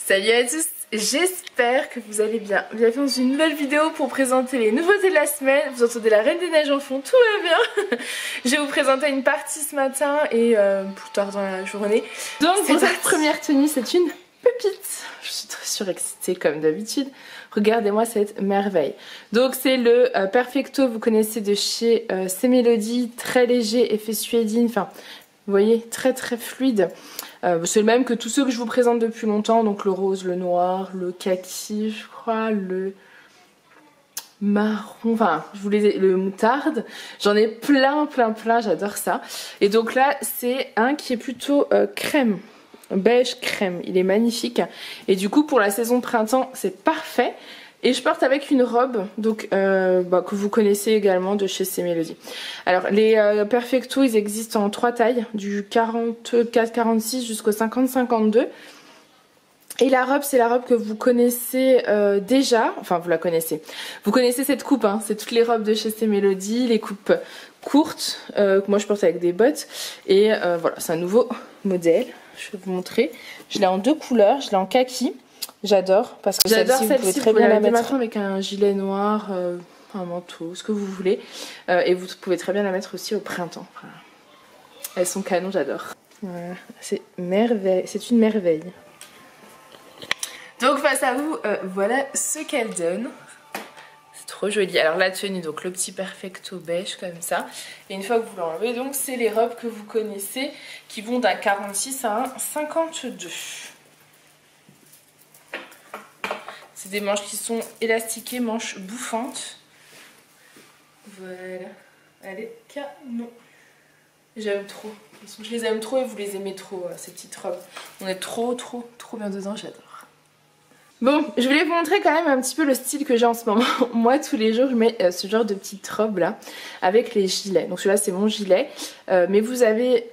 Salut à tous, j'espère que vous allez bien. Bienvenue dans une nouvelle vidéo pour présenter les nouveautés de la semaine. Vous entendez la Reine des Neiges en fond, tout va bien. Je vais vous présenter une partie ce matin et plus tard dans la journée. Donc pour cette première tenue, c'est une pépite. Je suis très surexcitée comme d'habitude. Regardez-moi cette merveille. Donc c'est le Perfecto, vous connaissez de chez C-Melody, très léger, effet suédine, enfin vous voyez, très fluide. C'est le même que tous ceux que je vous présente depuis longtemps, donc le rose, le noir, le kaki, je crois, le marron, enfin je vous les ai, le moutarde. J'en ai plein, j'adore ça. Et donc là c'est un qui est plutôt crème, beige crème, il est magnifique. Et du coup pour la saison printemps c'est parfait. Et je porte avec une robe donc que vous connaissez également de chez C-Melody. Alors les Perfecto ils existent en 3 tailles, du 44-46 jusqu'au 50-52. Et la robe c'est la robe que vous connaissez déjà, enfin vous la connaissez. Vous connaissez cette coupe, hein, c'est toutes les robes de chez C-Melody, les coupes courtes que moi je porte avec des bottes. Et voilà, c'est un nouveau modèle, je vais vous montrer. Je l'ai en 2 couleurs, je l'ai en kaki. J'adore parce que j'adore celle-ci, vous pouvez très bien la mettre avec un gilet noir, un manteau, ce que vous voulez. Et vous pouvez très bien la mettre aussi au printemps. Voilà. Elles sont canon, j'adore. Voilà, c'est merveille, c'est une merveille. Donc face à vous, voilà ce qu'elle donne. C'est trop joli. Alors la tenue, donc le petit Perfecto beige comme ça. Et une fois que vous l'enlevez, donc c'est les robes que vous connaissez qui vont d'un 46 à un 52. C'est des manches qui sont élastiquées, manches bouffantes. Voilà. Elle est canon. J'aime trop. De toute façon, je les aime trop et vous les aimez trop, ces petites robes. On est trop bien dedans, j'adore. Bon, je voulais vous montrer quand même un petit peu le style que j'ai en ce moment. Moi, tous les jours, je mets ce genre de petite robe là, avec les gilets. Donc celui-là, c'est mon gilet. Mais vous avez...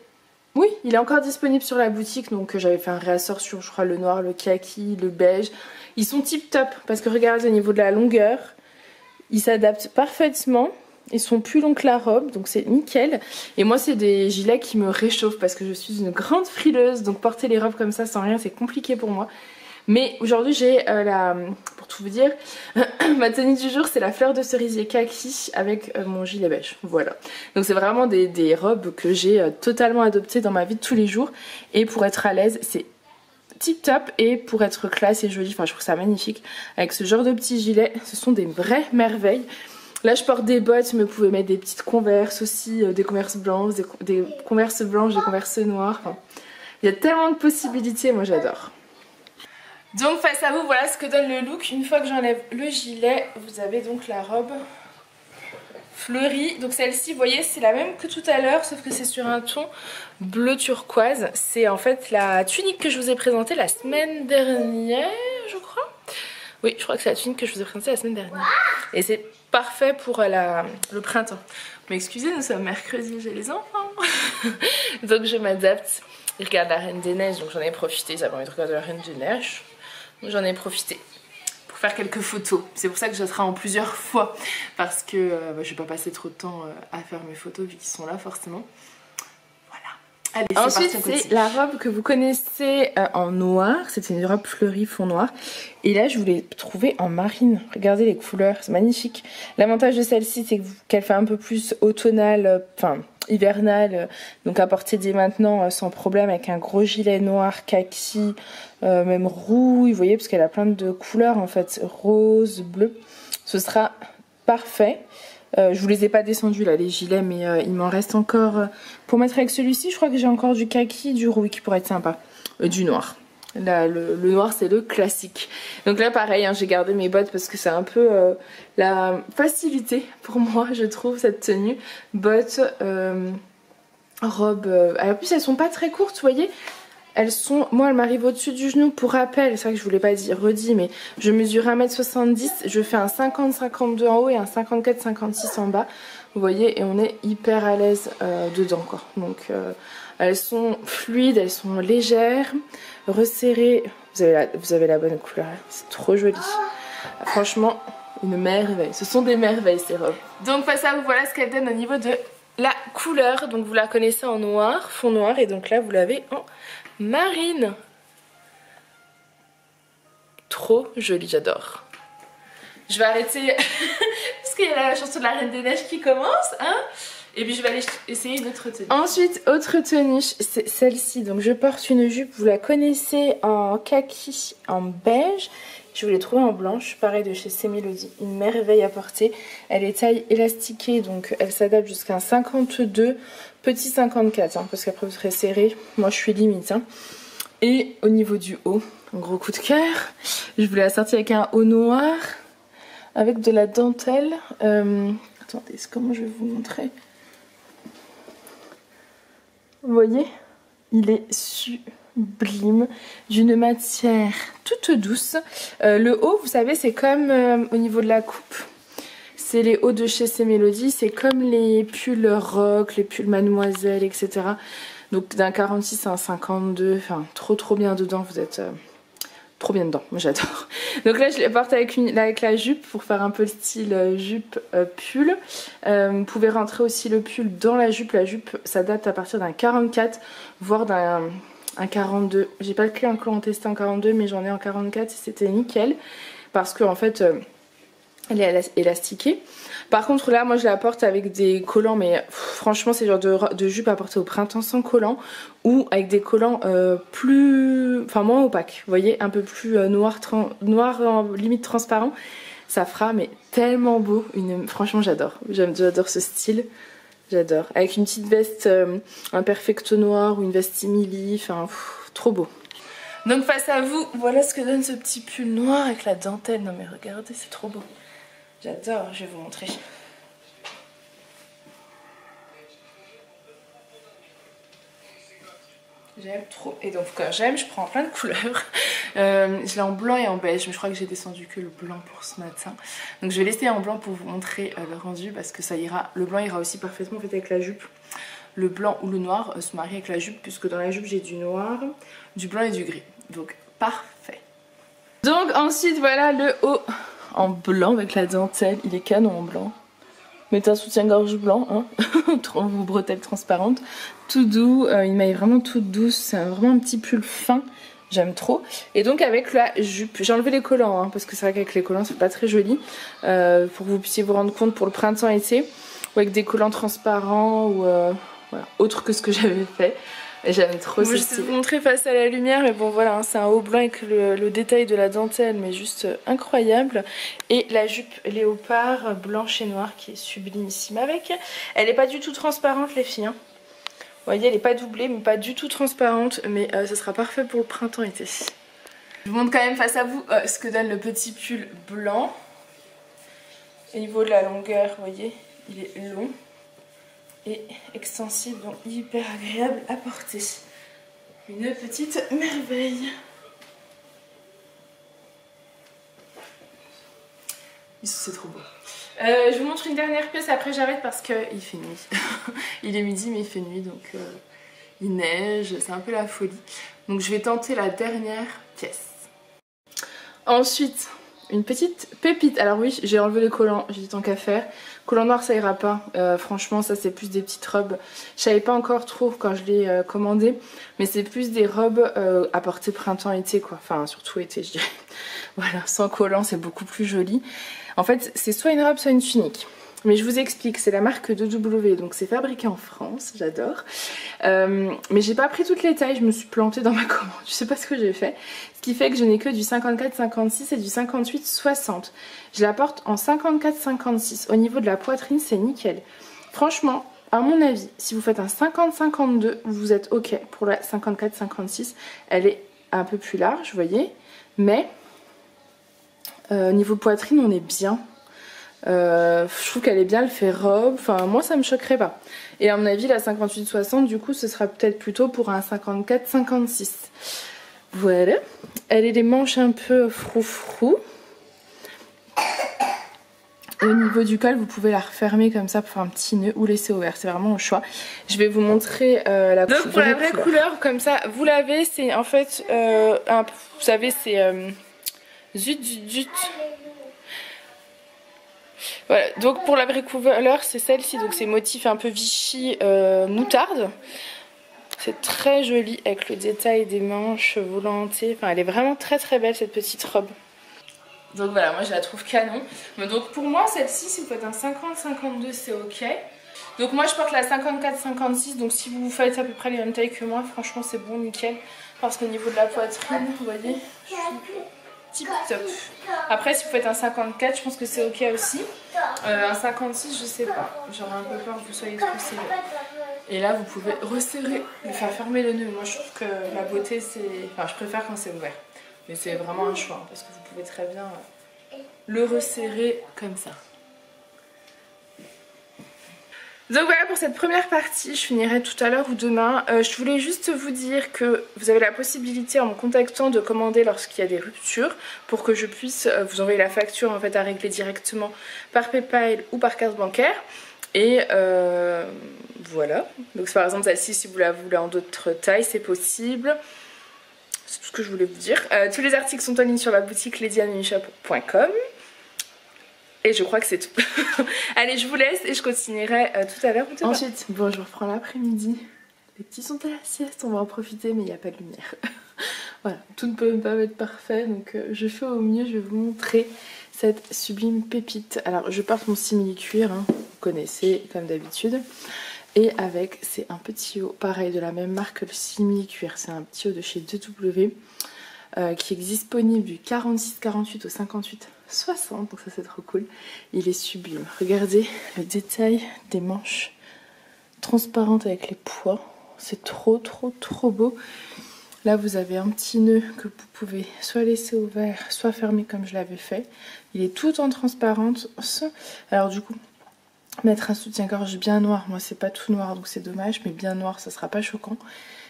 Oui, il est encore disponible sur la boutique. Donc j'avais fait un réassort sur, je crois, le noir, le kaki, le beige. Ils sont tip top parce que regardez au niveau de la longueur, ils s'adaptent parfaitement. Ils sont plus longs que la robe, donc c'est nickel. Et moi c'est des gilets qui me réchauffent parce que je suis une grande frileuse. Donc porter les robes comme ça sans rien c'est compliqué pour moi. Mais aujourd'hui j'ai pour tout vous dire, ma tenue du jour c'est la fleur de cerisier kaki avec mon gilet beige. Voilà. Donc c'est vraiment des robes que j'ai totalement adoptées dans ma vie de tous les jours. Et pour être à l'aise c'est tip top, et pour être classe et jolie, enfin je trouve ça magnifique avec ce genre de petits gilets, ce sont des vraies merveilles. Là je porte des bottes, mais vous pouvez mettre des petites converses aussi, des converses blanches, des converses blanches, des converses noires, enfin, il y a tellement de possibilités, moi j'adore. Donc face à vous, voilà ce que donne le look. Une fois que j'enlève le gilet, vous avez donc la robe fleurie. Donc celle-ci, vous voyez, c'est la même que tout à l'heure, sauf que c'est sur un ton bleu turquoise. C'est en fait la tunique que je vous ai présentée la semaine dernière, je crois. Oui, je crois que c'est la tunique que je vous ai présentée la semaine dernière. Et c'est parfait pour le printemps. Mais excusez, nous sommes mercredi, j'ai les enfants. Donc je m'adapte. Ils regardent la Reine des Neiges, donc j'en ai profité. Ils avaient envie de regarder la Reine des Neiges. Donc j'en ai profité pour faire quelques photos. C'est pour ça que je serai en plusieurs fois. Parce que je vais pas passer trop de temps à faire mes photos vu qu'ils sont là forcément. Allez, ensuite c'est la robe que vous connaissez en noir, c'était une robe fleurie fond noir, et là je vous l'ai trouvée en marine. Regardez les couleurs, c'est magnifique. L'avantage de celle-ci c'est qu'elle fait un peu plus automnale, enfin hivernale, donc à porter dès maintenant sans problème, avec un gros gilet noir, kaki, même rouille, vous voyez, parce qu'elle a plein de couleurs en fait, rose, bleu, ce sera parfait. Je vous les ai pas descendus là les gilets, mais il m'en reste encore pour mettre avec celui-ci. Je crois que j'ai encore du kaki, du rouille qui pourrait être sympa, du noir. Là, le noir c'est le classique. Donc là pareil, hein, j'ai gardé mes bottes parce que c'est un peu la facilité pour moi, je trouve, cette tenue. Bottes, robe, en plus elles sont pas très courtes, vous voyez. Elles sont, moi elles m'arrivent au-dessus du genou. Pour rappel, c'est vrai que je vous l'ai pas redit, mais je mesure 1m70, je fais un 50-52 en haut et un 54-56 en bas. Vous voyez, et on est hyper à l'aise dedans quoi. Donc elles sont fluides, elles sont légères, resserrées. Vous avez la bonne couleur, c'est trop joli. Franchement, une merveille. Ce sont des merveilles ces robes. Donc face à vous, voilà ce qu'elles donnent au niveau de la couleur. Donc vous la connaissez en noir, fond noir, et donc là vous l'avez en marine. trop jolie, j'adore. Je vais arrêter parce qu'il y a la chanson de la Reine des Neiges qui commence, hein. Et puis je vais aller essayer une autre tenue. Ensuite, autre tenue, c'est celle-ci. Donc je porte une jupe, vous la connaissez, en kaki, en beige. Je vous l'ai trouvée en blanche, pareil de chez Semélodie. Une merveille à porter. Elle est taille élastiquée, donc elle s'adapte jusqu'à un 52, petit 54, hein, parce qu'après vous serez serré. Moi je suis limite. Hein. Et au niveau du haut, un gros coup de cœur. Je voulais la sortir avec un haut noir, avec de la dentelle. Attendez, comment je vais vous montrer ? Vous voyez, il est sublime, d'une matière toute douce. Le haut, vous savez, c'est comme au niveau de la coupe. C'est les hauts de chez Semélodie, c'est comme les pulls rock, les pulls mademoiselle, etc. Donc d'un 46 à un 52, enfin trop bien dedans, vous êtes... trop bien dedans, moi j'adore. Donc là je les porte avec la jupe pour faire un peu le style jupe pull. Vous pouvez rentrer aussi le pull dans la jupe. La jupe s'adapte à partir d'un 44 voire d'un 42. J'ai pas le client encore en testé en 42 mais j'en ai en 44 et c'était nickel. Parce que en fait elle est élastiquée. Par contre là moi je la porte avec des collants mais franchement c'est le genre de jupe à porter au printemps sans collants ou avec des collants enfin moins opaques, vous voyez, un peu plus noir limite transparent. Ça fera mais tellement beau, franchement j'adore ce style, j'adore. Avec une petite veste, un perfecto noir ou une veste simili, enfin trop beau. Donc face à vous, voilà ce que donne ce petit pull noir avec la dentelle. Non mais regardez, c'est trop beau. J'adore, je vais vous montrer. J'aime trop. Et donc quand j'aime, je prends plein de couleurs. Je l'ai en blanc et en beige, mais je crois que j'ai descendu que le blanc pour ce matin. Donc je vais laisser en blanc pour vous montrer le rendu parce que ça ira. Le blanc ira aussi parfaitement en fait avec la jupe. Le blanc ou le noir se marie avec la jupe puisque dans la jupe j'ai du noir, du blanc et du gris. Donc parfait. Donc ensuite voilà le haut en blanc avec la dentelle. Il est canon en blanc. Mettez un soutien-gorge blanc, hein, vos bretelles transparentes, tout doux, une maille vraiment toute douce, c'est vraiment un petit pull fin, j'aime trop. Et donc avec la jupe, j'ai enlevé les collants, hein, parce que c'est vrai qu'avec les collants c'est pas très joli, pour que vous puissiez vous rendre compte pour le printemps-été, ou avec des collants transparents, ou voilà, autre que ce que j'avais fait. J'aime trop ce style. Je vais vous montrer face à la lumière, mais bon voilà, hein, c'est un haut blanc avec le détail de la dentelle, mais juste incroyable. Et la jupe léopard blanche et noire qui est sublimissime avec. Elle n'est pas du tout transparente les filles. Hein. Vous voyez, elle n'est pas doublée, mais pas du tout transparente, mais ce sera parfait pour le printemps-été. Je vous montre quand même face à vous ce que donne le petit pull blanc. Au niveau de la longueur, vous voyez, il est long. Et extensible, donc hyper agréable à porter. Une petite merveille. C'est trop beau. Je vous montre une dernière pièce, après j'arrête parce qu'il fait nuit. Il est midi mais il fait nuit, donc il neige, c'est un peu la folie. Donc je vais tenter la dernière pièce. Ensuite, une petite pépite. Alors oui, j'ai enlevé les collants, j'ai dit tant qu'à faire. Collant noir ça ira pas, franchement ça c'est plus des petites robes. Je savais pas encore trop quand je l'ai commandé, mais c'est plus des robes à porter printemps-été quoi, enfin surtout été je dirais. Voilà, sans collant c'est beaucoup plus joli. En fait c'est soit une robe soit une tunique. Mais je vous explique, c'est la marque 2W, donc c'est fabriqué en France, j'adore. Mais j'ai pas pris toutes les tailles, je me suis plantée dans ma commande, je sais pas ce que j'ai fait. Ce qui fait que je n'ai que du 54-56 et du 58-60. Je la porte en 54-56. Au niveau de la poitrine, c'est nickel. Franchement, à mon avis, si vous faites un 50-52, vous êtes ok pour la 54-56. Elle est un peu plus large, vous voyez. Mais, niveau poitrine, on est bien. Je trouve qu'elle est bien, elle fait robe, enfin moi ça me choquerait pas. Et à mon avis la 58-60 du coup ce sera peut-être plutôt pour un 54-56. Voilà, elle a les manches un peu froufrou. Au niveau du col vous pouvez la refermer comme ça pour faire un petit nœud ou laisser ouvert, c'est vraiment au choix. Je vais vous montrer la couleur. Donc pour la vraie couleur comme ça vous l'avez, c'est en fait vous savez c'est zut. Voilà, donc pour la vraie couleur c'est celle-ci, donc c'est motif un peu Vichy moutarde. C'est très joli avec le détail des manches volantées, enfin elle est vraiment très très belle cette petite robe. Donc voilà, moi je la trouve canon. Mais donc pour moi, celle-ci, si vous faites un 50-52, c'est ok. Donc moi je porte la 54-56, donc si vous faites à peu près les mêmes tailles que moi, franchement c'est bon, nickel. Parce qu'au niveau de la poitrine, vous voyez, je suis tip top. Après si vous faites un 54, je pense que c'est ok aussi. Un 56, je sais pas, j'aurais un peu peur que vous soyez trop serré. Et là vous pouvez resserrer, le faire fermer le nœud. Moi je trouve que la beauté c'est... Enfin je préfère quand c'est ouvert. Mais c'est vraiment un choix, parce que vous pouvez très bien le resserrer comme ça. Donc voilà pour cette première partie, je finirai tout à l'heure ou demain. Je voulais juste vous dire que vous avez la possibilité en me contactant de commander lorsqu'il y a des ruptures pour que je puisse vous envoyer la facture en fait à régler directement par PayPal ou par carte bancaire. Et voilà, donc par exemple celle-ci si vous la voulez en d'autres tailles c'est possible. C'est tout ce que je voulais vous dire. Tous les articles sont en ligne sur ma boutique ladyandminishop.com. Et je crois que c'est tout. Allez, je vous laisse et je continuerai tout à l'heure. Ensuite, bon, je reprends l'après-midi. Les petits sont à la sieste, on va en profiter, mais il n'y a pas de lumière. Voilà, tout ne peut pas être parfait, donc je fais au mieux. Je vais vous montrer cette sublime pépite. Alors, je porte mon simili-cuir, hein, vous connaissez comme d'habitude. Et avec, c'est un petit haut, pareil, de la même marque que le simili-cuir. C'est un petit haut de chez 2W. Qui est disponible du 46-48 au 58-60, donc ça c'est trop cool. Il est sublime. Regardez le détail des manches transparentes avec les pois. C'est trop beau. Là vous avez un petit nœud que vous pouvez soit laisser ouvert, soit fermer comme je l'avais fait. Il est tout en transparence. Alors du coup, mettre un soutien-gorge bien noir, moi c'est pas tout noir donc c'est dommage, mais bien noir ça sera pas choquant.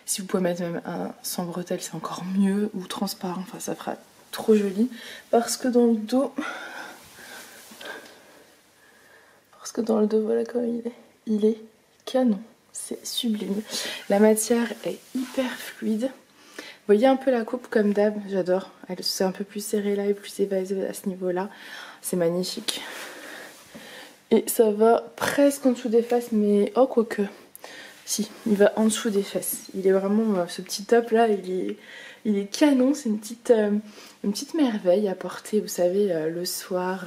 Si vous pouvez mettre même un sans bretelles c'est encore mieux, ou transparent, enfin ça fera trop joli. Parce que dans le dos, voilà comment il est canon, c'est sublime. La matière est hyper fluide. Vous voyez un peu la coupe comme d'hab, j'adore. C'est un peu plus serré là et plus évasé à ce niveau là, c'est magnifique. Et ça va presque en dessous des fesses, mais oh quoique. Si, il va en dessous des fesses. Il est vraiment, ce petit top là, il est canon. C'est une petite merveille à porter, vous savez, le soir,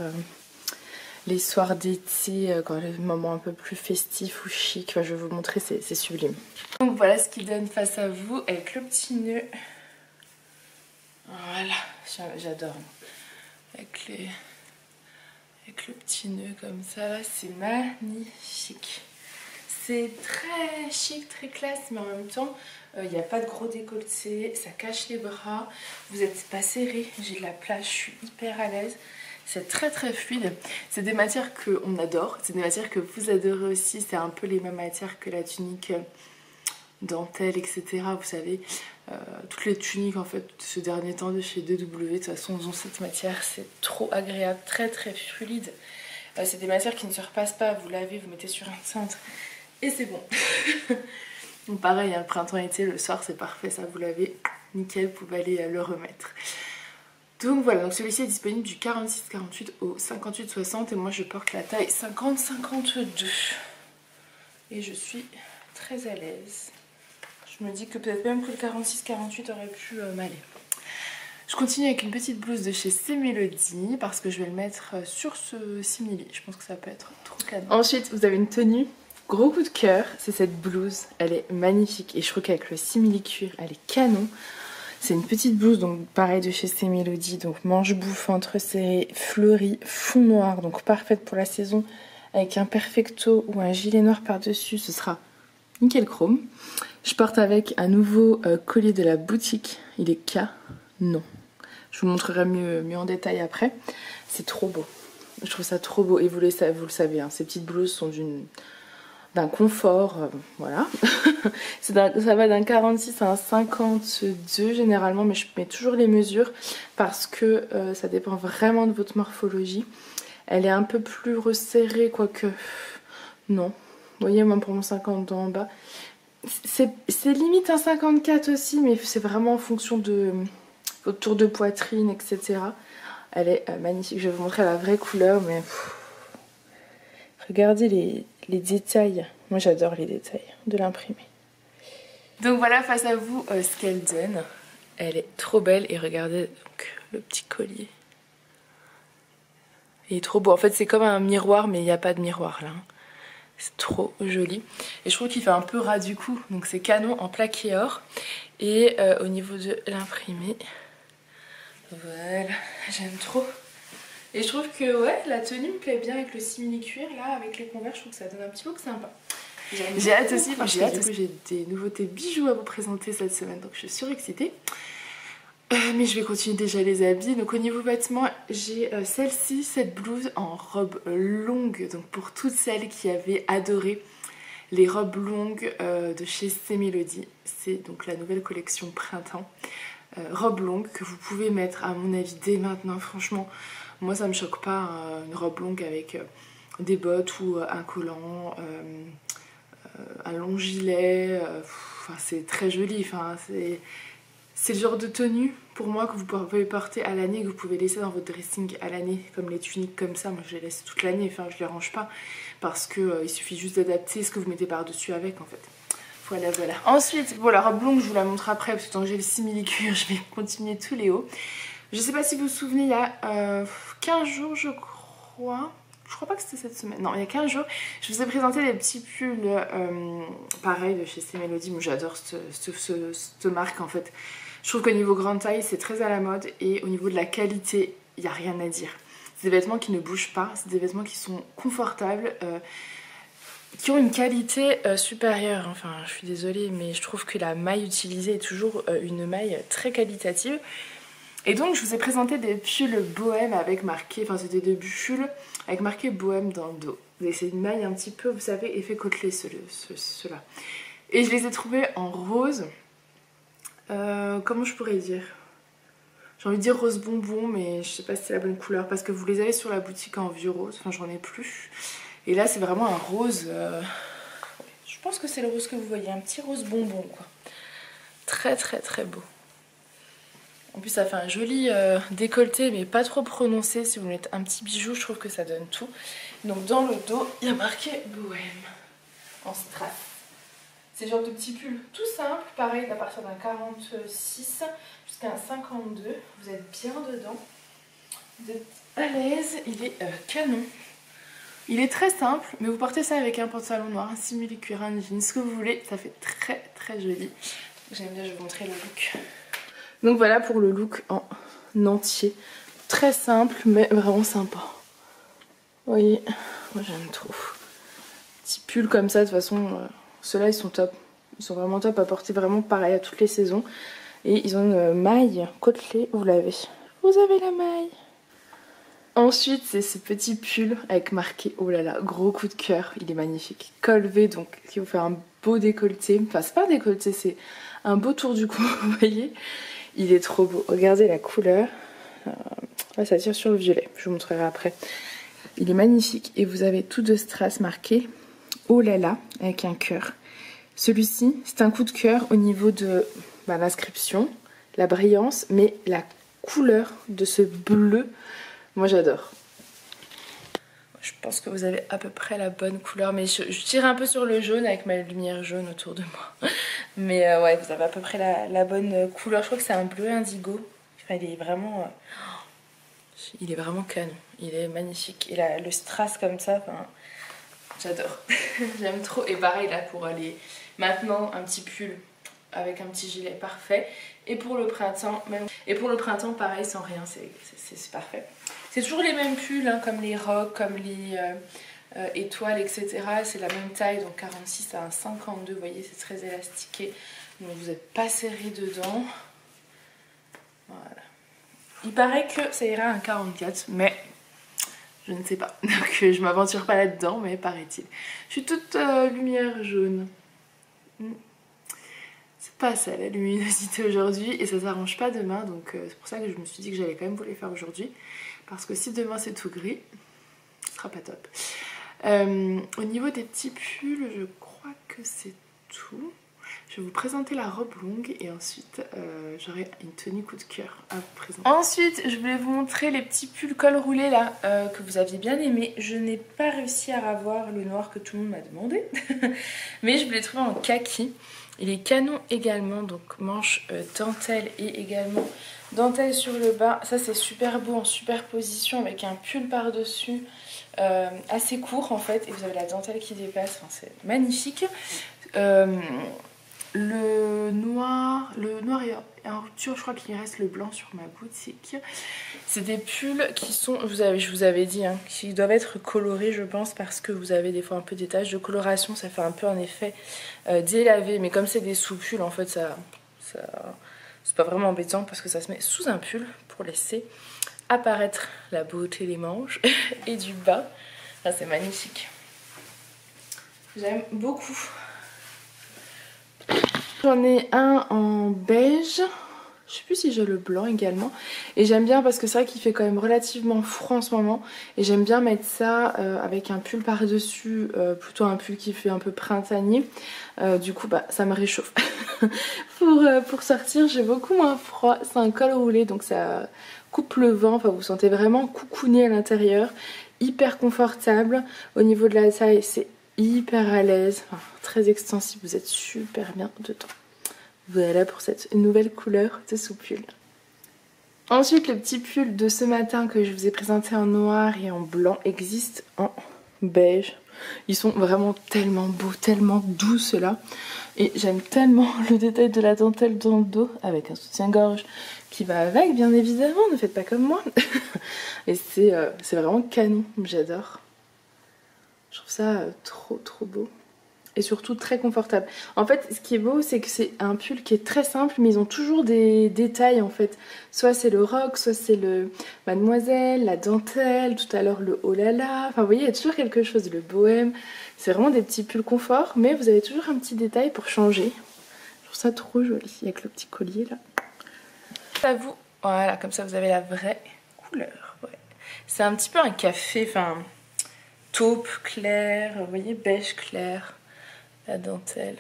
les soirs d'été, quand le moment un peu plus festif ou chic. Enfin, je vais vous montrer, c'est sublime. Donc voilà ce qu'il donne face à vous avec le petit nœud. Voilà, j'adore. Avec le petit nœud comme ça, c'est magnifique. C'est très chic, très classe, mais en même temps, il n'y a pas de gros décolleté, ça cache les bras, vous n'êtes pas serré, j'ai de la place, je suis hyper à l'aise. C'est très fluide. C'est des matières qu'on adore, c'est des matières que vous adorez aussi, c'est un peu les mêmes matières que la tunique dentelle, etc. Vous savez, toutes les tuniques en fait ce dernier temps de chez 2W, de toute façon, ont cette matière, c'est trop agréable, très fluide. C'est des matières qui ne se repassent pas, vous lavez, vous mettez sur un cintre. Et c'est bon. Donc pareil, hein, le printemps-été, le soir c'est parfait, ça vous l'avez nickel, vous pouvez aller le remettre. Donc voilà, donc celui-ci est disponible du 46-48 au 58-60 et moi je porte la taille 50-52. Et je suis très à l'aise. Je me dis que peut-être même que le 46-48 aurait pu m'aller. Je continue avec une petite blouse de chez C-Melody parce que je vais le mettre sur ce simili. Je pense que ça peut être trop canon. Ensuite, vous avez une tenue. Gros coup de cœur, c'est cette blouse, elle est magnifique et je trouve qu'avec le simili-cuir, elle est canon. C'est une petite blouse, donc pareil de chez C-Melody, donc manche bouffante, resserrée, fleurie, fond noir, donc parfaite pour la saison, avec un perfecto ou un gilet noir par-dessus, ce sera nickel chrome. Je porte avec un nouveau collier de la boutique, il est canon. Je vous montrerai mieux en détail après, c'est trop beau. Je trouve ça trop beau et vous le savez, hein, ces petites blouses sont d'un confort, voilà. Ça va d'un 46 à un 52 généralement, mais je mets toujours les mesures parce que ça dépend vraiment de votre morphologie. Elle est un peu plus resserrée, quoique non. Vous voyez, moi pour mon 50 en bas, c'est limite un 54 aussi, mais c'est vraiment en fonction de votre tour de poitrine, etc. Elle est magnifique, je vais vous montrer la vraie couleur, mais regardez les détails. Moi j'adore les détails de l'imprimé. Donc voilà face à vous ce qu'elle donne. Elle est trop belle et regardez donc le petit collier. Il est trop beau. En fait, c'est comme un miroir, mais il n'y a pas de miroir là. C'est trop joli. Et je trouve qu'il fait un peu ras du cou. Donc c'est canon en plaqué or. Et au niveau de l'imprimé, voilà, j'aime trop. Et je trouve que ouais, la tenue me plaît bien avec le simili-cuir là, avec les converses, je trouve que ça donne un petit look sympa. J'ai hâte aussi parce que j'ai des nouveautés bijoux à vous présenter cette semaine, donc je suis surexcitée. Mais je vais continuer déjà les habits. Donc au niveau vêtements, j'ai celle-ci, cette blouse en robe longue. Donc pour toutes celles qui avaient adoré les robes longues de chez C-Melody. C'est donc la nouvelle collection printemps. Robe longue que vous pouvez mettre à mon avis dès maintenant. Franchement, moi ça me choque pas une robe longue avec des bottes ou un collant, un long gilet. C'est très joli. Enfin, c'est le genre de tenue pour moi que vous pouvez porter à l'année, que vous pouvez laisser dans votre dressing à l'année, comme les tuniques comme ça. Moi je les laisse toute l'année, enfin je les range pas parce que il suffit juste d'adapter ce que vous mettez par dessus avec en fait. Voilà, voilà. Ensuite, bon, la robe longue je vous la montre après parce que tant que j'ai le simili-cuir je vais continuer tous les hauts. Je sais pas si vous vous souvenez, il y a 15 jours je crois pas que c'était cette semaine, non il y a 15 jours, je vous ai présenté des petits pulls pareil de chez C-Melody. Moi j'adore cette marque en fait. Je trouve qu'au niveau grande taille c'est très à la mode et au niveau de la qualité il n'y a rien à dire. C'est des vêtements qui ne bougent pas, c'est des vêtements qui sont confortables, qui ont une qualité supérieure. Enfin je suis désolée mais je trouve que la maille utilisée est toujours une maille très qualitative. Et donc je vous ai présenté des pulls bohème avec marqué, enfin c'était des pulls avec marqué bohème dans le dos. Et c'est une maille un petit peu, vous savez, effet côtelé ceux-là. Et je les ai trouvés en rose, comment je pourrais dire, j'ai envie de dire rose bonbon, mais je sais pas si c'est la bonne couleur, parce que vous les avez sur la boutique en vieux rose, enfin j'en ai plus. Et là c'est vraiment un rose, je pense que c'est le rose que vous voyez, un petit rose bonbon quoi. Très très très beau. En plus ça fait un joli décolleté mais pas trop prononcé. Si vous mettez un petit bijou je trouve que ça donne tout. Donc dans le dos il y a marqué bohème en strass. C'est le genre de petit pull tout simple, pareil à partir d'un 46 jusqu'à un 52. Vous êtes bien dedans, vous êtes à l'aise, il est canon. Il est très simple mais vous portez ça avec un pantalon noir, un simili-cuir, un jean, ce que vous voulez, ça fait très très joli. J'aime bien, je vais vous montrer le look. Donc voilà pour le look en entier. Très simple mais vraiment sympa. Vous voyez, moi j'aime trop. Petit pull comme ça, de toute façon, ceux-là ils sont top. Ils sont vraiment top à porter vraiment pareil à toutes les saisons. Et ils ont une maille côtelée, vous l'avez. Vous avez la maille. Ensuite c'est ce petit pull avec marqué, oh là là, gros coup de cœur. Il est magnifique. Col V donc qui vous fait un beau décolleté. Enfin c'est pas un décolleté, c'est un beau tour du cou, vous voyez. Il est trop beau. Regardez la couleur. Là, ça tire sur le violet. Je vous montrerai après. Il est magnifique. Et vous avez tout de strass marqué. Oh là là, avec un cœur. Celui-ci, c'est un coup de cœur au niveau de l'inscription, la brillance, mais la couleur de ce bleu, moi j'adore. Je pense que vous avez à peu près la bonne couleur, mais je tire un peu sur le jaune avec ma lumière jaune autour de moi. Mais ouais, vous avez à peu près la bonne couleur. Je crois que c'est un bleu indigo. Enfin, il est vraiment canon. Il est magnifique. Et là, le strass comme ça, enfin, j'adore. J'aime trop. Et pareil là pour aller maintenant un petit pull avec un petit gilet parfait. Et pour le printemps, pareil sans rien, c'est parfait. C'est toujours les mêmes pulls, hein, comme les rocs, comme les étoiles, etc. C'est la même taille, donc 46 à un 52, vous voyez, c'est très élastiqué. Donc vous n'êtes pas serré dedans. Voilà. Il paraît que ça ira à un 44, mais je ne sais pas. Donc je m'aventure pas là-dedans, mais paraît-il. Je suis toute lumière jaune. C'est pas ça la luminosité aujourd'hui et ça s'arrange pas demain, donc c'est pour ça que je me suis dit que j'allais quand même vous les faire aujourd'hui. Parce que si demain c'est tout gris, ce sera pas top. Au niveau des petits pulls, je crois que c'est tout. Je vais vous présenter la robe longue et ensuite j'aurai une tenue coup de cœur à vous présenter. Ensuite, je voulais vous montrer les petits pulls col roulé là que vous aviez bien aimé. Je n'ai pas réussi à avoir le noir que tout le monde m'a demandé, mais je vous l'ai trouvé en kaki. Il est canon également, donc manche dentelle et également dentelle sur le bas. Ça c'est super beau en superposition avec un pull par-dessus assez court en fait. Et vous avez la dentelle qui dépasse, enfin, c'est magnifique. Le noir est en rupture, je crois qu'il reste le blanc sur ma boutique. C'est des pulls qui sont, je vous avais dit, hein, qui doivent être colorés je pense parce que vous avez des fois un peu des taches de coloration, ça fait un peu un effet délavé, mais comme c'est des sous-pulls en fait c'est pas vraiment embêtant parce que ça se met sous un pull pour laisser apparaître la beauté des manches et du bas. Ah, c'est magnifique. J'aime beaucoup. J'en ai un en beige, je sais plus si j'ai le blanc également. Et j'aime bien parce que c'est vrai qu'il fait quand même relativement froid en ce moment. Et j'aime bien mettre ça avec un pull par-dessus, plutôt un pull qui fait un peu printanier. Du coup bah ça me réchauffe. pour sortir j'ai beaucoup moins froid. C'est un col roulé donc ça coupe le vent, enfin vous sentez vraiment coucouné à l'intérieur. Hyper confortable. Au niveau de la taille c'est hyper à l'aise, enfin, très extensible, vous êtes super bien dedans. Voilà pour cette nouvelle couleur de sous-pull. Ensuite le petit pull de ce matin que je vous ai présenté en noir et en blanc existe en beige. Ils sont vraiment tellement beaux, tellement doux ceux-là. Et j'aime tellement le détail de la dentelle dans le dos avec un soutien-gorge qui va avec bien évidemment, ne faites pas comme moi. Et c'est vraiment canon, j'adore. Je trouve ça trop beau. Et surtout très confortable. En fait, ce qui est beau, c'est que c'est un pull qui est très simple, mais ils ont toujours des détails en fait. Soit c'est le rock, soit c'est le mademoiselle, la dentelle, tout à l'heure le oh là là. Enfin, vous voyez, il y a toujours quelque chose, le bohème. C'est vraiment des petits pulls confort, mais vous avez toujours un petit détail pour changer. Je trouve ça trop joli, avec le petit collier là. À vous, voilà, comme ça vous avez la vraie couleur. Ouais. C'est un petit peu un café, enfin... taupe clair, vous voyez, beige clair, la dentelle,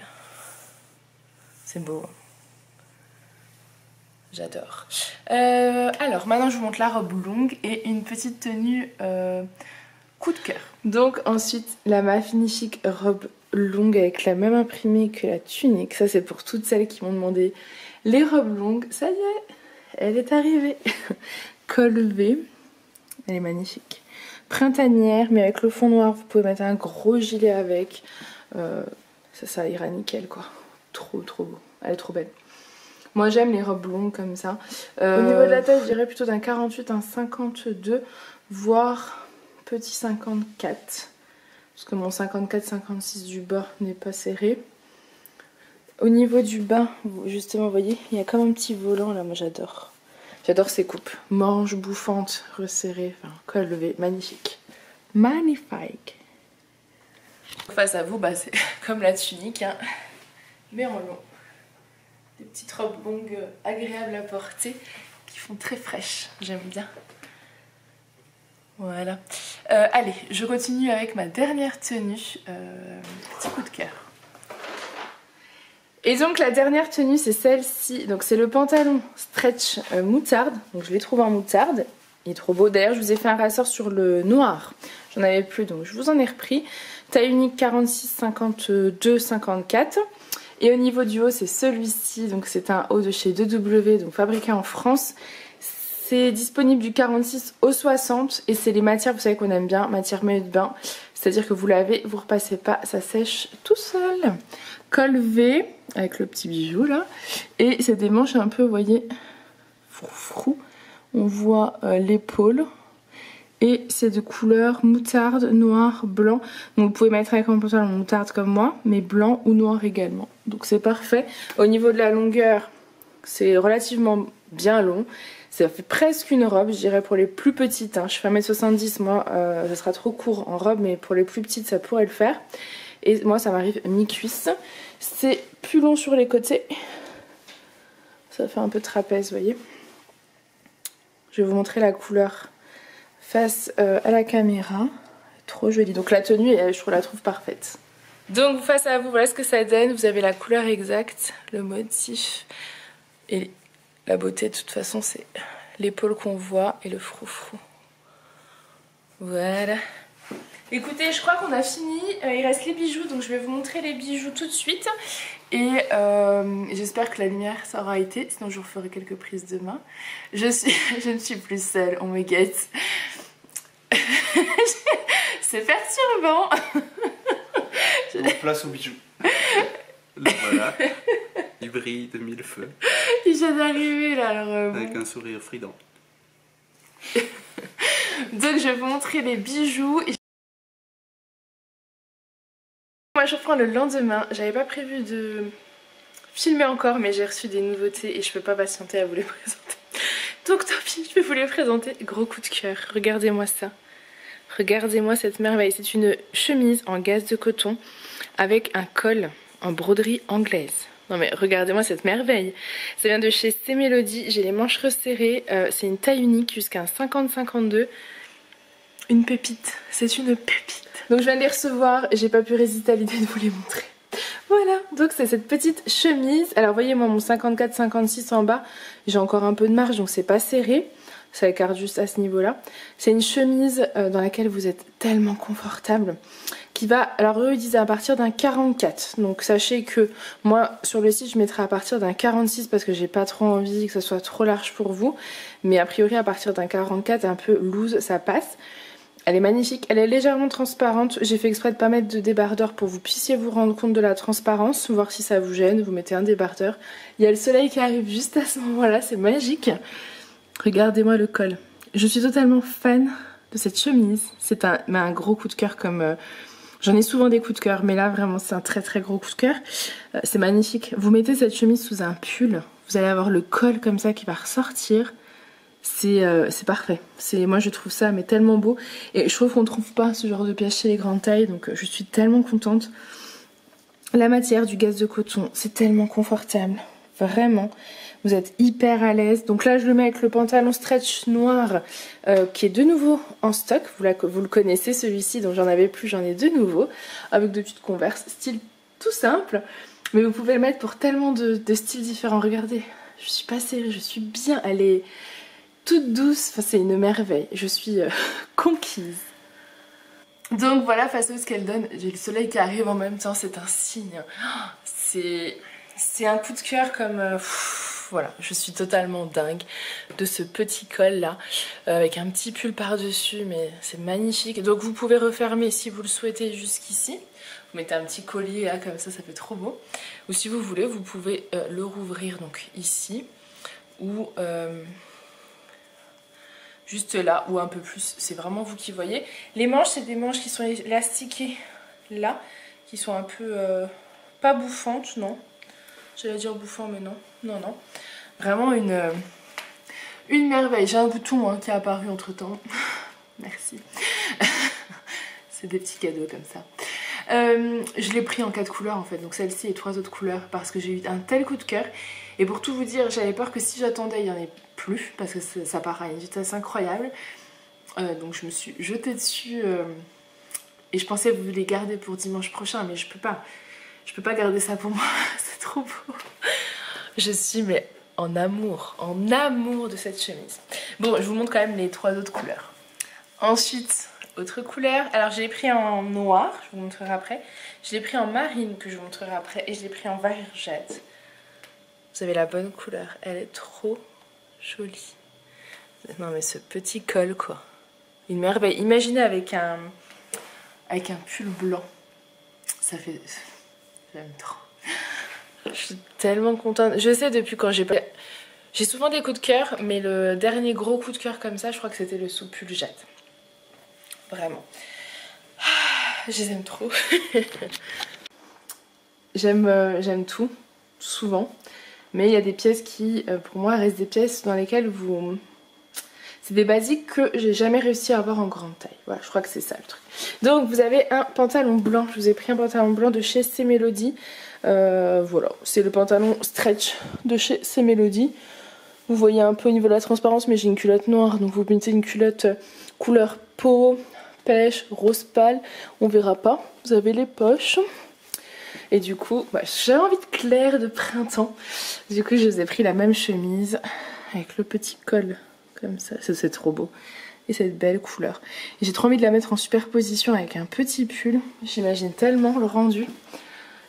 c'est beau, j'adore. Alors maintenant je vous montre la robe longue et une petite tenue coup de cœur. Donc ensuite la magnifique robe longue avec la même imprimée que la tunique, ça c'est pour toutes celles qui m'ont demandé les robes longues, ça y est, elle est arrivée. Col V, elle est magnifique. Printanière, mais avec le fond noir, vous pouvez mettre un gros gilet avec. Ça ira nickel quoi. Trop beau. Elle est trop belle. Moi j'aime les robes longues comme ça. Au niveau de la taille, je dirais plutôt d'un 48, un 52, voire petit 54. Parce que mon 54-56 du bas n'est pas serré. Au niveau du bas, justement, vous voyez, il y a comme un petit volant là, moi j'adore. J'adore ces coupes. Manches bouffantes, resserrées, enfin, col levé, magnifique. Magnifique. Face à vous, bah, c'est comme la tunique, hein, mais en long. Des petites robes longues agréables à porter qui font très fraîches. J'aime bien. Voilà. Allez, je continue avec ma dernière tenue. Petit coup de cœur. Et donc la dernière tenue c'est celle-ci, donc c'est le pantalon stretch moutarde, donc je l'ai trouvé en moutarde, il est trop beau, d'ailleurs je vous ai fait un rassort sur le noir, j'en avais plus donc je vous en ai repris, taille unique 46, 52, 54, et au niveau du haut c'est celui-ci, donc c'est un haut de chez 2W, donc fabriqué en France, c'est disponible du 46 au 60 et c'est les matières, vous savez qu'on aime bien, matière maillot de bain, c'est-à-dire que vous lavez, vous repassez pas, ça sèche tout seul. Col V avec le petit bijou là, et c'est des manches un peu, vous voyez, froufrou, on voit l'épaule, et c'est de couleur moutarde, noir, blanc, donc vous pouvez mettre avec un pantalon moutarde comme moi, mais blanc ou noir également, donc c'est parfait. Au niveau de la longueur, c'est relativement bien long, ça fait presque une robe, je dirais pour les plus petites, hein. Je fais 1m70, moi ça sera trop court en robe, mais pour les plus petites ça pourrait le faire. Et moi ça m'arrive mi-cuisse. C'est plus long sur les côtés. Ça fait un peu trapèze, vous voyez. Je vais vous montrer la couleur face à la caméra. Trop jolie. Donc la tenue, je la trouve parfaite. Donc face à vous, voilà ce que ça donne. Vous avez la couleur exacte, le motif. Et la beauté de toute façon, c'est l'épaule qu'on voit et le froufrou. Voilà. Écoutez, je crois qu'on a fini, il reste les bijoux, donc je vais vous montrer les bijoux tout de suite. Et j'espère que la lumière ça aura été, sinon je vous ferai quelques prises demain. Je ne suis plus seule, on me guette. C'est perturbant. Donc, place aux bijoux. Là, voilà, il brille de mille feux. Il vient d'arriver là, alors avec un sourire frident. Donc je vais vous montrer les bijoux. Moi je reprends le lendemain, j'avais pas prévu de filmer encore mais j'ai reçu des nouveautés et je peux pas patienter à vous les présenter. Donc tant pis, je vais vous les présenter. Gros coup de cœur, regardez-moi ça. Regardez-moi cette merveille, c'est une chemise en gaze de coton avec un col en broderie anglaise. Non mais regardez-moi cette merveille. Ça vient de chez C Melody, j'ai les manches resserrées, c'est une taille unique jusqu'à un 50-52. Une pépite, c'est une pépite. Donc je viens de les recevoir et j'ai pas pu résister à l'idée de vous les montrer. Voilà, donc c'est cette petite chemise. Alors voyez-moi mon 54-56 en bas, j'ai encore un peu de marge donc c'est pas serré. Ça écarte juste à ce niveau-là. C'est une chemise dans laquelle vous êtes tellement confortable. Qui va, alors eux ils disent à partir d'un 44. Donc sachez que moi sur le site je mettrai à partir d'un 46 parce que j'ai pas trop envie que ce soit trop large pour vous. Mais a priori à partir d'un 44 un peu loose ça passe. Elle est magnifique, elle est légèrement transparente. J'ai fait exprès de pas mettre de débardeur pour que vous puissiez vous rendre compte de la transparence. Voir si ça vous gêne, vous mettez un débardeur. Il y a le soleil qui arrive juste à ce moment-là, c'est magique. Regardez-moi le col. Je suis totalement fan de cette chemise. C'est un gros coup de cœur comme... J'en ai souvent des coups de cœur, mais là vraiment c'est un très très gros coup de cœur. C'est magnifique. Vous mettez cette chemise sous un pull, vous allez avoir le col comme ça qui va ressortir. C'est parfait. Moi je trouve ça mais tellement beau. Et je trouve qu'on ne trouve pas ce genre de pièces chez les grandes tailles, donc je suis tellement contente. La matière du gaze de coton, c'est tellement confortable. Vraiment. Vous êtes hyper à l'aise. Donc là je le mets avec le pantalon stretch noir qui est de nouveau en stock. Vous le connaissez celui-ci, donc j'en avais plus, j'en ai de nouveau. Avec de petites converses, style tout simple. Mais vous pouvez le mettre pour tellement de styles différents. Regardez, je suis pas serrée, je suis bien, elle est toute douce. Enfin c'est une merveille, je suis conquise. Donc voilà, face à ce qu'elle donne, j'ai le soleil qui arrive en même temps, c'est un signe. C'est un coup de cœur comme... voilà, je suis totalement dingue de ce petit col là, avec un petit pull par-dessus, mais c'est magnifique. Donc vous pouvez refermer si vous le souhaitez jusqu'ici. Vous mettez un petit collier là, comme ça fait trop beau. Ou si vous voulez, vous pouvez le rouvrir donc ici, ou... juste là ou un peu plus, c'est vraiment vous qui voyez. Les manches, c'est des manches qui sont élastiquées là, qui sont un peu pas bouffantes, non. J'allais dire bouffant mais non, non. Vraiment une merveille. J'ai un bouton hein, qui est apparu entre temps. Merci. C'est des petits cadeaux comme ça. Je l'ai pris en 4 couleurs en fait, donc celle-ci et 3 autres couleurs parce que j'ai eu un tel coup de cœur. Et pour tout vous dire, j'avais peur que si j'attendais, il n'y en ait plus parce que ça part à une vitesse incroyable. Donc je me suis jetée dessus et je pensais vous les garder pour dimanche prochain, mais je peux pas. Je peux pas garder ça pour moi, c'est trop beau. Je suis mais en amour de cette chemise. Bon, je vous montre quand même les 3 autres couleurs. Ensuite, autre couleur. Alors je l'ai pris en noir, je vous montrerai après. Je l'ai pris en marine que je vous montrerai après. Et je l'ai pris en vert jade. Vous avez la bonne couleur, elle est trop jolie. Non mais ce petit col quoi. Une merveille. Imaginez avec un pull blanc. Ça fait... J'aime trop. Je suis tellement contente. Je sais depuis quand j'ai souvent des coups de cœur, mais le dernier gros coup de cœur comme ça, je crois que c'était le sous-pull jade. Vraiment. Je les aime trop. J'aime tout, souvent. Mais il y a des pièces qui, pour moi, restent des pièces dans lesquelles vous... C'est des basiques que j'ai jamais réussi à avoir en grande taille. Voilà, je crois que c'est ça le truc. Donc vous avez un pantalon blanc. Je vous ai pris un pantalon blanc de chez C Melody. Voilà, c'est le pantalon stretch de chez C Melody. Vous voyez un peu au niveau de la transparence, mais j'ai une culotte noire. Donc vous mettez une culotte couleur peau, pêche, rose pâle. On verra pas. Vous avez les poches. Et du coup, j'avais envie de clair de printemps. Du coup, je vous ai pris la même chemise avec le petit col. Comme ça, c'est trop beau. et cette belle couleur. Et j'ai trop envie de la mettre en superposition avec un petit pull. J'imagine tellement le rendu.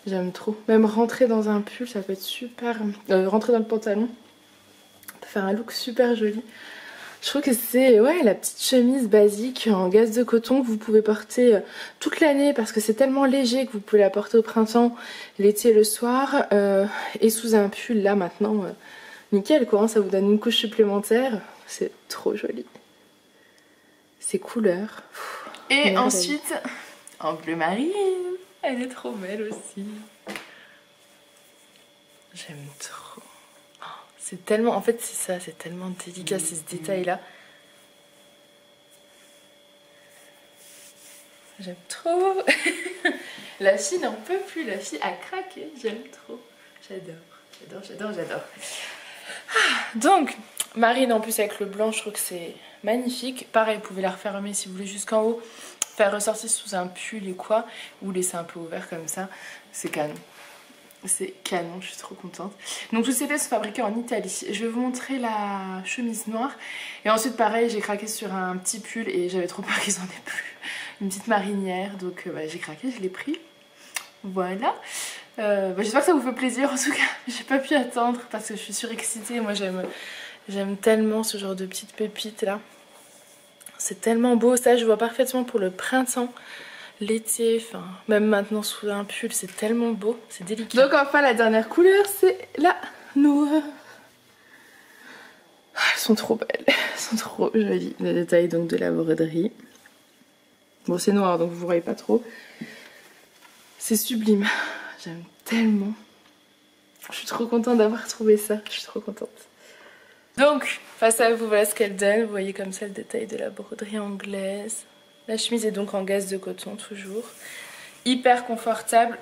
J'aime trop. Même rentrer dans un pull, ça peut être super... rentrer dans le pantalon, ça peut faire un look super joli. Je trouve que c'est la petite chemise basique en gaze de coton que vous pouvez porter toute l'année parce que c'est tellement léger que vous pouvez la porter au printemps, l'été, le soir. Et sous un pull, là maintenant, nickel quoi, ça vous donne une couche supplémentaire. C'est trop joli. Ces couleurs. Et ensuite, en bleu marine. Elle est trop belle aussi. J'aime trop. C'est tellement, en fait c'est ça, c'est tellement délicat ces détails là. J'aime trop. La fille n'en peut plus, la fille a craqué, j'aime trop. J'adore. Donc, marine en plus avec le blanc, je trouve que c'est magnifique. Pareil, vous pouvez la refermer si vous voulez jusqu'en haut, faire ressortir sous un pull et quoi, ou laisser un peu ouvert comme ça, c'est canon. C'est canon, je suis trop contente. Donc tous ces pièces sont fabriquées en Italie. Je vais vous montrer la chemise noire. Et ensuite pareil, j'ai craqué sur un petit pull et j'avais trop peur qu'ils en aient plus. Une petite marinière, donc j'ai craqué, je l'ai pris. Voilà. J'espère que ça vous fait plaisir. En tout cas, j'ai pas pu attendre parce que je suis surexcitée. Moi j'aime tellement ce genre de petites pépites là. C'est tellement beau, ça je vois parfaitement pour le printemps. L'été, enfin même maintenant sous un pull, c'est tellement beau, c'est délicat. Donc enfin la dernière couleur c'est la noire. Elles sont trop belles, elles sont trop jolies. Les détails donc de la broderie. Bon c'est noir donc vous voyez pas trop. C'est sublime, j'aime tellement. Je suis trop contente d'avoir trouvé ça, je suis trop contente. Donc face à vous voilà ce qu'elle donne, vous voyez comme ça le détail de la broderie anglaise. La chemise est donc en gaze de coton toujours. Hyper confortable.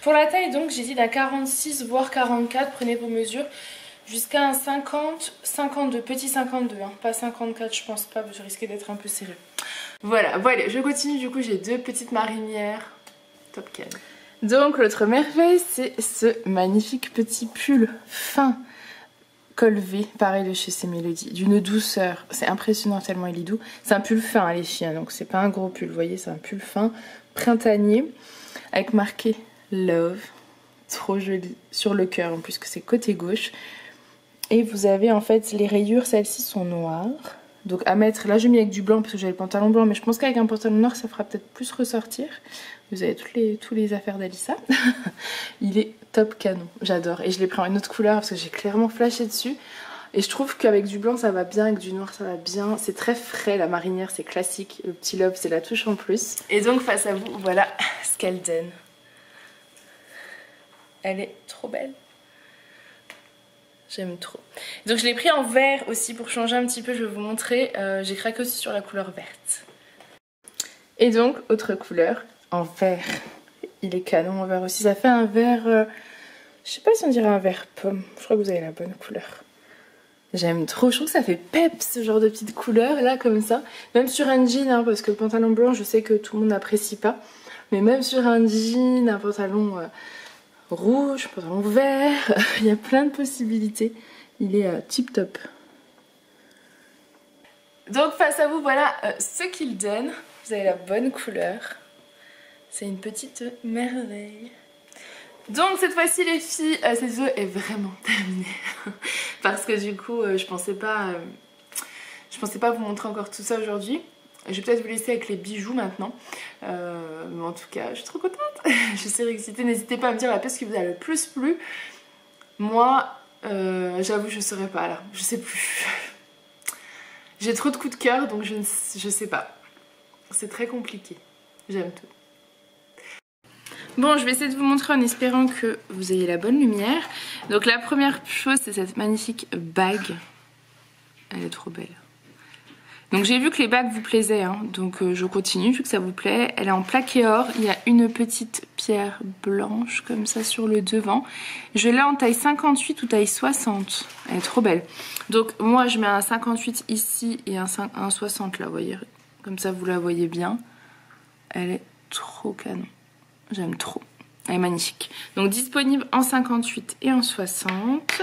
Pour la taille donc j'ai dit d'un 46 voire 44. Prenez vos mesures. Jusqu'à un 50, 52. Petit 52 hein. Pas 54 je pense pas. Je risquais d'être un peu serré. Voilà. Bon allez je continue. Du coup j'ai deux petites marinières. Top can. Donc l'autre merveille c'est ce magnifique petit pull fin. Col V, pareil de chez Mélodies, d'une douceur, c'est impressionnant tellement il est doux. C'est un pull fin hein, les filles, hein, donc c'est pas un gros pull, vous voyez, c'est un pull fin, printanier, avec marqué Love, trop joli, sur le cœur, en plus que c'est côté gauche. Et vous avez en fait les rayures, celles-ci sont noires, donc à mettre, là j'ai mis avec du blanc parce que j'avais le pantalon blanc, mais je pense qu'avec un pantalon noir ça fera peut-être plus ressortir. Vous avez tous les affaires d'Alissa. Il est top canon, j'adore. Et je l'ai pris en une autre couleur parce que j'ai clairement flashé dessus. Et je trouve qu'avec du blanc ça va bien, avec du noir ça va bien. C'est très frais, la marinière c'est classique. Le petit lobe c'est la touche en plus. Et donc face à vous, voilà ce qu'elle donne. Elle est trop belle. J'aime trop. Donc je l'ai pris en vert aussi pour changer un petit peu, je vais vous montrer. J'ai craqué aussi sur la couleur verte. Et donc, autre couleur, en vert. Il est canon en vert aussi. Ça fait un vert... je sais pas si on dirait un vert pomme. Je crois que vous avez la bonne couleur. J'aime trop. Je trouve que ça fait pep ce genre de petite couleur là comme ça. Même sur un jean, hein, parce que le pantalon blanc, je sais que tout le monde n'apprécie pas. Mais même sur un jean, un pantalon rouge, un pantalon vert, il y a plein de possibilités. Il est tip top. Donc face à vous, voilà ce qu'il donne. Vous avez la bonne couleur. C'est une petite merveille. Donc cette fois-ci les filles, cette vidéo est vraiment terminée. Parce que du coup je pensais pas vous montrer encore tout ça aujourd'hui. Je vais peut-être vous laisser avec les bijoux maintenant. Mais en tout cas je suis trop contente. Je suis surexcitée. N'hésitez pas à me dire la pièce qui vous a le plus plu. Moi j'avoue je saurais pas là. Je sais plus. J'ai trop de coups de cœur donc je sais pas. C'est très compliqué. J'aime tout. Bon, je vais essayer de vous montrer en espérant que vous ayez la bonne lumière. Donc la première chose, c'est cette magnifique bague. Elle est trop belle. Donc j'ai vu que les bagues vous plaisaient, hein, donc je continue vu que ça vous plaît. Elle est en plaqué or, il y a une petite pierre blanche comme ça sur le devant. Je l'ai en taille 58 ou taille 60. Elle est trop belle. Donc moi je mets un 58 ici et un 60 là, vous voyez. Comme ça vous la voyez bien. Elle est trop canon. J'aime trop. Elle est magnifique. Donc disponible en 58 et en 60.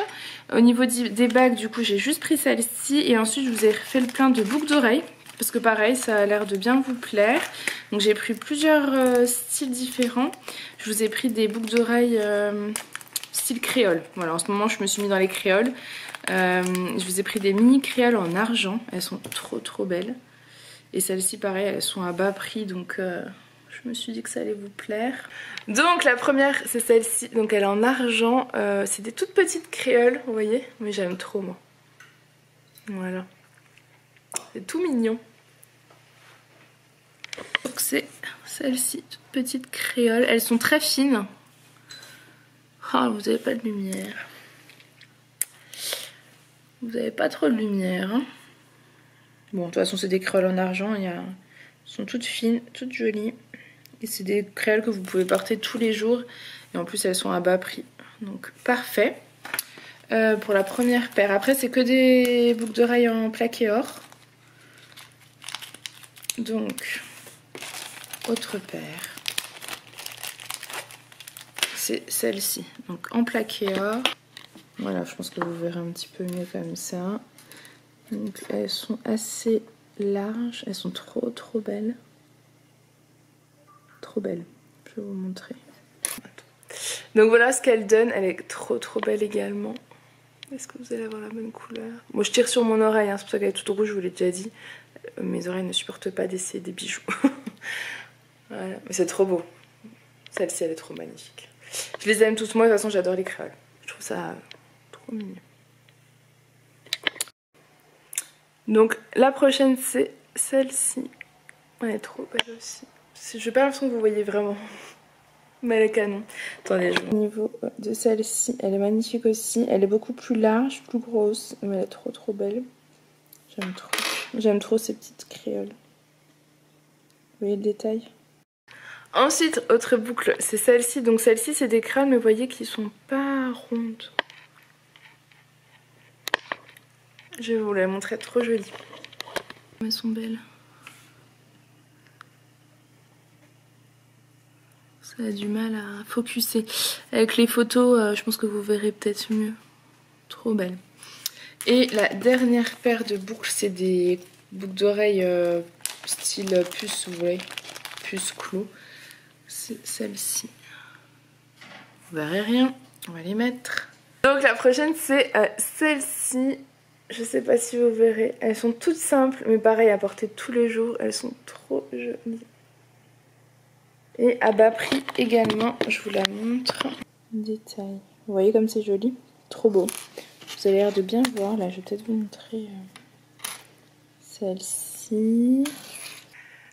Au niveau des bagues, du coup, j'ai juste pris celle-ci. Et ensuite, je vous ai fait le plein de boucles d'oreilles. parce que pareil ça a l'air de bien vous plaire. Donc j'ai pris plusieurs styles différents. Je vous ai pris des boucles d'oreilles style créole. Voilà, en ce moment je me suis mis dans les créoles. Je vous ai pris des mini créoles en argent, elles sont trop belles. Et celles-ci pareil, elles sont à bas prix, donc je me suis dit que ça allait vous plaire. Donc la première c'est celle-ci, donc elle est en argent, c'est des toutes petites créoles, vous voyez, mais j'aime trop moi. Voilà, c'est tout mignon. Donc c'est celle-ci, toutes petites créoles, elles sont très fines. Oh, vous n'avez pas de lumière. Vous n'avez pas trop de lumière. Hein. Bon, de toute façon, c'est des créoles en argent. Elles sont toutes fines, toutes jolies. Et c'est des créoles que vous pouvez porter tous les jours. Et en plus, elles sont à bas prix. Donc, parfait. Pour la première paire. Après, c'est que des boucles d'oreilles en plaqué or. Donc, autre paire. C'est celle-ci. Donc, en plaqué or. Voilà, je pense que vous verrez un petit peu mieux comme ça. Donc, elles sont assez larges. Elles sont trop belles. Trop belles. Je vais vous montrer. Donc voilà ce qu'elle donne. Elle est trop belle également. Est-ce que vous allez avoir la même couleur? Moi je tire sur mon oreille, hein, c'est pour ça qu'elle est toute rouge, je vous l'ai déjà dit. Mes oreilles ne supportent pas d'essayer des bijoux. Voilà, mais c'est trop beau. Celle-ci elle est trop magnifique. Je les aime toutes, moi de toute façon j'adore les créoles. Je trouve ça trop mignon. Donc la prochaine c'est celle-ci. Elle est trop belle aussi. Je n'ai pas l'impression que vous voyez vraiment. Mais elle est canon. Attendez, au niveau de celle-ci, elle est magnifique aussi. Elle est beaucoup plus large, plus grosse. Mais elle est trop belle. J'aime trop. J'aime trop ces petites créoles. Vous voyez le détail? Ensuite, autre boucle, c'est celle-ci. Donc celle-ci, c'est des créoles, mais vous voyez qu'ils sont pas rondes. Je vais vous la montrer, trop jolie. Elles sont belles. Ça a du mal à focuser. Avec les photos, je pense que vous verrez peut-être mieux. Trop belle. Et la dernière paire de boucles, c'est des boucles d'oreilles style puce, vous voyez, puce clou. C'est celle-ci. Vous verrez rien, on va les mettre. Donc la prochaine, c'est celle-ci. Je sais pas si vous verrez. Elles sont toutes simples, mais pareil à porter tous les jours. Elles sont trop jolies. Et à bas prix également, je vous la montre. Détail. Vous voyez comme c'est joli? Trop beau. Vous avez l'air de bien voir. Là, je vais peut-être vous montrer celle-ci.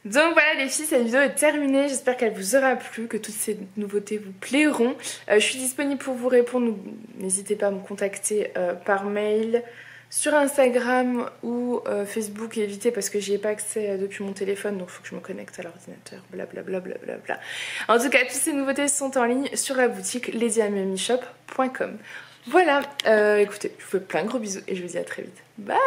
Donc voilà les filles, cette vidéo est terminée. J'espère qu'elle vous aura plu, que toutes ces nouveautés vous plairont. Je suis disponible pour vous répondre. N'hésitez pas à me contacter par mail, sur Instagram ou Facebook. Évitez parce que j'y ai pas accès depuis mon téléphone, donc il faut que je me connecte à l'ordinateur, blablabla. En tout cas, toutes ces nouveautés sont en ligne sur la boutique ladyamamishop.com. Voilà, écoutez, je vous fais plein de gros bisous et je vous dis à très vite. Bye!